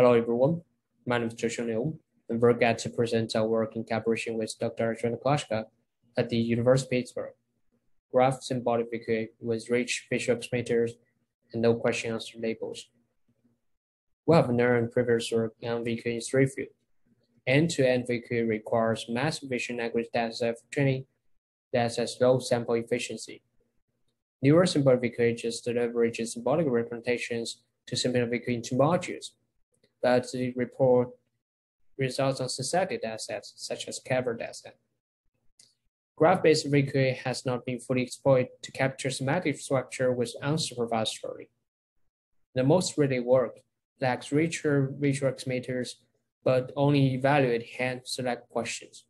Hello everyone, my name is Joshua Liu, and we're glad to present our work in collaboration with Dr. Klaschka at the University of Pittsburgh. Graph-Symbolic VQA with rich visual estimators and no question-answer labels. We have learned previous work on VQA in three fields. End-to-end VQA requires massive vision accuracy dataset for training that has low sample efficiency. Newer symbolic VQA just leverages symbolic representations to simplify VQA into modules, but the report results on synthetic datasets such as cover dataset. Graph-based VQA has not been fully exploited to capture semantic structure with unsupervised story. The most related work lacks richer visual estimators, but only evaluate hand-select questions.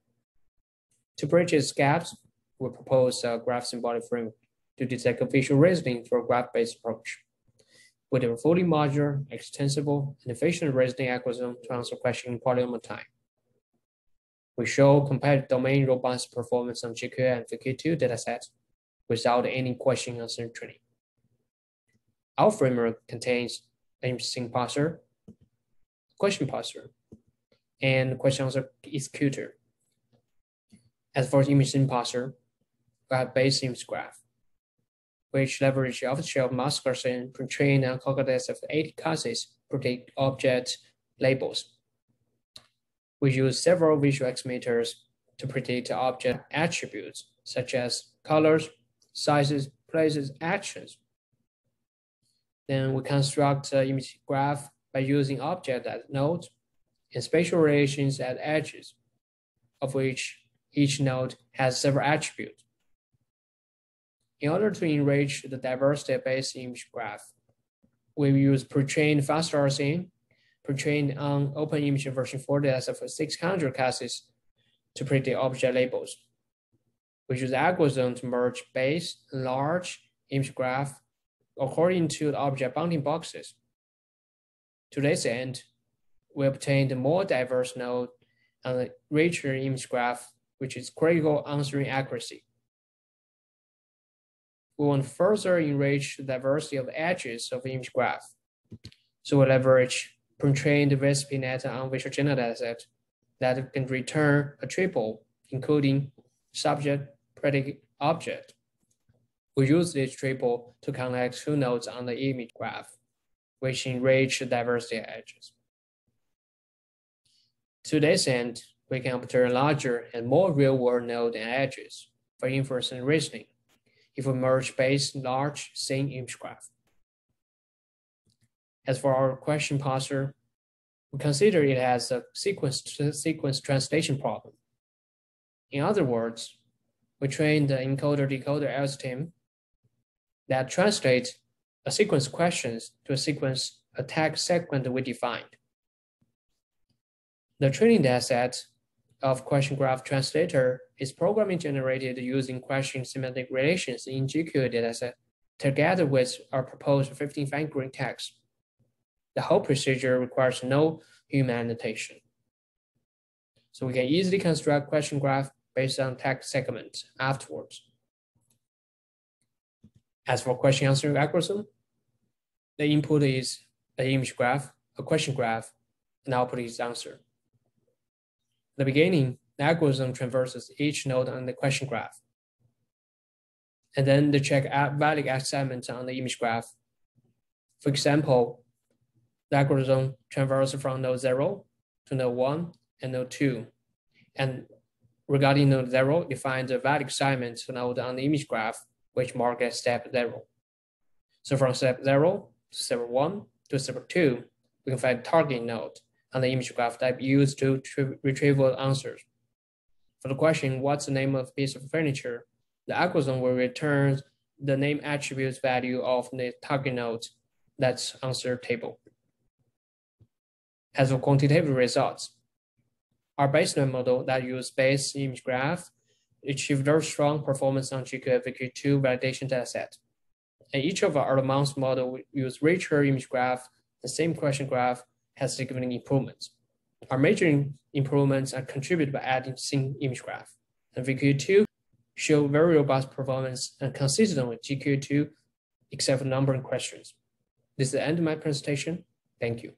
To bridge its gaps, we propose a graph-symbolic framework to detect visual reasoning through a graph-based approach, with a fully modular, extensible, and efficient reasoning algorithm to answer questions in polynomial time. We show competitive domain robust performance on GQA and VQ2 datasets without any question answer training. Our framework contains an imaging parser, question parser, and question answer executor. As for the imaging parser, we have base image graph, which leverage off-the-shelf mask recognition pre-trained on calculated of 80 classes predict object labels. We use several visual estimators to predict object attributes such as colors, sizes, places, actions. Then we construct an image graph by using objects as nodes and spatial relations at edges, of which each node has several attributes. In order to enrich the diversity of base image graph, we use pre-trained fast RCN, pre-trained on open image version 4 dataset for 600 classes to predict object labels. We use algorithm to merge base and large image graph according to the object bounding boxes. To this end, we obtained a more diverse node and a richer image graph, which is critical answering accuracy. We want to further enrich the diversity of edges of the image graph. So we leverage pre-trained VSP-net on visual general dataset that can return a triple, including subject, predicate, object. We use this triple to connect two nodes on the image graph, which enrich the diversity of edges. To this end, we can obtain larger and more real-world node and edges for inference and reasoning if we merge base large same image graph. As for our question parser, we consider it as a sequence translation problem. In other words, we train the encoder-decoder algorithm that translates a sequence of questions to a sequence attack segment we defined. The training dataset of question graph translator is programming generated using question semantic relations in GQA dataset together with our proposed 15 fine grained text. The whole procedure requires no human annotation. So we can easily construct question graph based on text segments afterwards. As for question answering algorithm, the input is an image graph, a question graph, and output is answer. At the beginning, the algorithm traverses each node on the question graph, and then they check valid assignments on the image graph. For example, the algorithm traverses from node 0 to node 1 and node 2. And regarding node 0, define the valid assignment node on the image graph, which marked as step 0. So from step 0 to step 1 to step 2, we can find target node on the image graph that used to retrieve answers. For the question, what's the name of a piece of furniture? The algorithm will return the name attributes value of the target node that's answer table. As for quantitative results, our baseline model that uses base image graph achieved very strong performance on GQA VQ2 validation dataset. And each of our advanced models use richer image graph, the same question graph has significant improvements. Our major improvements are contributed by adding single image graph. And VQ2 show very robust performance and consistent with GQ2 except for numbering questions. This is the end of my presentation. Thank you.